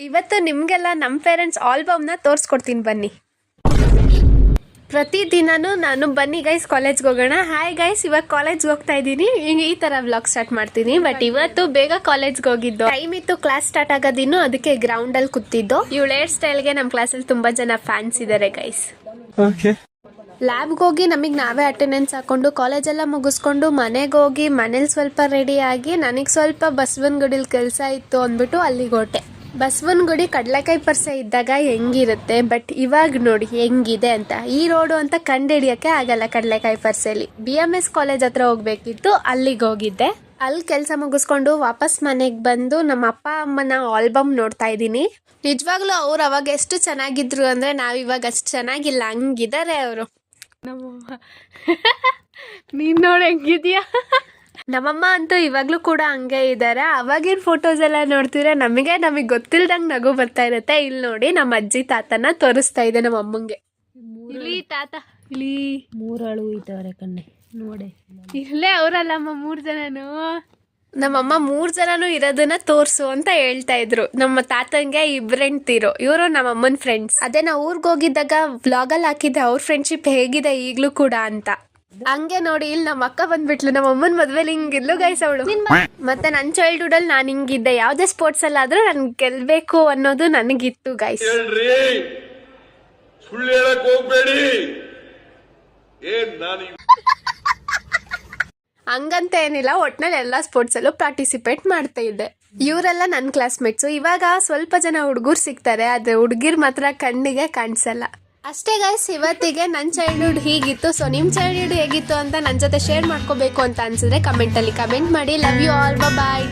ಇವತ್ತು ನಿಮಗೆಲ್ಲ ನಮ್ಮ ಪೇರೆಂಟ್ಸ್ ಆಲ್ಬಮ್ನ ತೋರಿಸ್ಕೊಡ್ತೀನಿ ಬನ್ನಿ. ಪ್ರತಿದಿನನೂ ನಾನು ಬನ್ನಿ ಗೈಸ್ ಕಾಲೇಜ್ಗೆ ಹೋಗೋಣ, ಹಾಯ್ ಗೈಸ್ ಇವಾಗ ಕಾಲೇಜ್ಗೆ ಹೋಗ್ತಾ ಇದ್ದೀನಿ, ಈ ಥರ ವ್ಲಾಗ್ ಸ್ಟಾರ್ಟ್ ಮಾಡ್ತೀನಿ. ಬಟ್ ಇವತ್ತು ಬೇಗ ಕಾಲೇಜ್ಗೆ ಹೋಗಿದ್ದು, ಟೈಮ್ ಇತ್ತು ಕ್ಲಾಸ್ ಸ್ಟಾರ್ಟ್ ಆಗೋದಿನ್ನು, ಅದಕ್ಕೆ ಗ್ರೌಂಡಲ್ಲಿ ಕೂತಿದ್ದು. ಇವಳ ಹೇರ್ ಸ್ಟೈಲ್ಗೆ ನಮ್ಮ ಕ್ಲಾಸಲ್ಲಿ ತುಂಬ ಜನ ಫ್ಯಾನ್ಸ್ ಇದ್ದಾರೆ ಗೈಸ್. ಲ್ಯಾಬ್ಗೆ ಹೋಗಿ ನಮಗೆ ನಾವೇ ಅಟೆಂಡೆನ್ಸ್ ಹಾಕೊಂಡು ಕಾಲೇಜೆಲ್ಲ ಮುಗಿಸ್ಕೊಂಡು ಮನೆಗೆ ಹೋಗಿ ಮನೇಲಿ ಸ್ವಲ್ಪ ರೆಡಿ ಆಗಿ ನನಗೆ ಸ್ವಲ್ಪ ಬಸವನಗುಡಿಲಿ ಕೆಲಸ ಇತ್ತು ಅಂದ್ಬಿಟ್ಟು ಅಲ್ಲಿಗೆ ಹೊರಟೆ. ಬಸವನಗುಡಿ ಕಡಲೆಕಾಯಿ ಪರ್ಸೆ ಇದ್ದಾಗ ಹೆಂಗಿರುತ್ತೆ, ಬಟ್ ಇವಾಗ ನೋಡಿ ಹೆಂಗಿದೆ ಅಂತ. ಈ ರೋಡು ಅಂತ ಕಂಡುಹಿಡಿಯೋಕ್ಕೆ ಆಗಲ್ಲ ಕಡಲೆಕಾಯಿ ಪರ್ಸೆಲಿ. BMS ಕಾಲೇಜ್ ಹತ್ರ ಹೋಗ್ಬೇಕಿತ್ತು, ಅಲ್ಲಿಗೆ ಹೋಗಿದ್ದೆ. ಅಲ್ಲಿ ಕೆಲಸ ಮುಗಿಸ್ಕೊಂಡು ವಾಪಸ್ ಮನೆಗೆ ಬಂದು ನಮ್ಮ ಅಪ್ಪ ಅಮ್ಮನ ಆಲ್ಬಮ್ ನೋಡ್ತಾ ಇದ್ದೀನಿ. ನಿಜವಾಗ್ಲೂ ಅವ್ರು ಅವಾಗ ಎಷ್ಟು ಚೆನ್ನಾಗಿದ್ರು ಅಂದರೆ ನಾವಿವಾಗ ಅಷ್ಟು ಚೆನ್ನಾಗಿಲ್ಲ, ಹಂಗಿದ್ದಾರೆ ಅವರು. ನೀನು ನೋಡಿ ಹೆಂಗಿದ್ಯಾ. ನಮ್ಮಮ್ಮ ಅಂತೂ ಇವಾಗಲೂ ಕೂಡ ಹಂಗೆ ಇದ್ದಾರೆ. ಅವಾಗಿನ ಫೋಟೋಸ್ ಎಲ್ಲ ನೋಡ್ತಿದ್ರೆ ನಮಗೆ ಗೊತ್ತಿಲ್ದಂಗೆ ನಗು ಬರ್ತಾ ಇರುತ್ತೆ. ಇಲ್ಲಿ ನೋಡಿ ನಮ್ಮ ಅಜ್ಜಿ ತಾತನ ತೋರಿಸ್ತಾ ಇದೆ ನಮ್ಮ ಅಮ್ಮಂಗೆ. ಇಲ್ಲಿ ತಾತ ಇಲ್ಲಿ 3 ಆಳು ಇದ್ದವ್ರೆ ಕಣ್ಣೆ ನೋಡಿ. ಇಲ್ಲೇ ಅವರಲ್ಲಮ್ಮ 3 ಜನನು. ನಮ್ಮಮ್ಮ 3 ಜನನು ಇರೋದನ್ನ ತೋರ್ಸು ಅಂತ ಹೇಳ್ತಾ ಇದ್ರು. ನಮ್ಮ ತಾತಂಗೆ 2 ಹೆಂಡ್ತಿರು, ಇವರು ನಮ್ಮಮ್ಮನ ಫ್ರೆಂಡ್ಸ್. ಅದೇ ನಾವು ಊರ್ಗ್ ಹೋಗಿದ್ದಾಗ ವ್ಲಾಗಲ್ಲಿ ಹಾಕಿದ್ದೆ ಅವ್ರ ಫ್ರೆಂಡ್ಶಿಪ್ ಹೇಗಿದೆ ಈಗ್ಲೂ ಕೂಡ ಅಂತ. ಹಂಗೆ ನೋಡಿ ಇಲ್ಲಿ ನಮ್ಮ ಅಕ್ಕ ಬಂದ್ಬಿಟ್ಲು, ನಮ್ಮ ಅಮ್ಮನ ಮದ್ವೆಲಿ ಹಿಂಗಿದ್ಲು ಗೈಸ್ ಅವಳು. ಮತ್ತೆ ನನ್ನ ಚೈಲ್ಡ್ಹುಡ್ ಅಲ್ಲಿ ನಾನು ಹಿಂಗಿದ್ದೆ, ಯಾವ್ದೇ ಸ್ಪೋರ್ಟ್ಸ್ ಅಲ್ಲಾದ್ರೂ ನನ್ ಗೆಲ್ಬೇಕು ಅನ್ನೋದು ನನಗಿತ್ತು ಗೈಸ್. ಹಂಗಂತ ಏನಿಲ್ಲ, ಒಟ್ನಲ್ಲಿ ಎಲ್ಲಾ ಸ್ಪೋರ್ಟ್ಸ್ ಅಲ್ಲೂ ಪಾರ್ಟಿಸಿಪೇಟ್ ಮಾಡ್ತಾ ಇದ್ದೆ. ಇವರೆಲ್ಲ ನನ್ನ ಕ್ಲಾಸ್ಮೇಟ್ಸು. ಇವಾಗ ಸ್ವಲ್ಪ ಜನ ಹುಡುಗರು ಸಿಗ್ತಾರೆ, ಆದ್ರೆ ಹುಡುಗಿರ್ ಮಾತ್ರ ಕಣ್ಣಿಗೆ ಕಾಣಿಸಲ್ಲ ಅಷ್ಟೇ ಗೈಸ್. ಇವತ್ತಿಗೆ ನನ್ನ ಚೈಲ್ಡ್ಹುಡ್ ಹೀಗಿತ್ತು. ಸೊ ನಿಮ್ಮ ಚೈಲ್ಡ್ಹುಡ್ ಹೇಗಿತ್ತು ಅಂತ ನನ್ನ ಜೊತೆ ಶೇರ್ ಮಾಡ್ಕೋಬೇಕು ಅಂತ ಅನ್ಸಿದ್ರೆ ಕಮೆಂಟಲ್ಲಿ ಕಮೆಂಟ್ ಮಾಡಿ. Love you all, bye.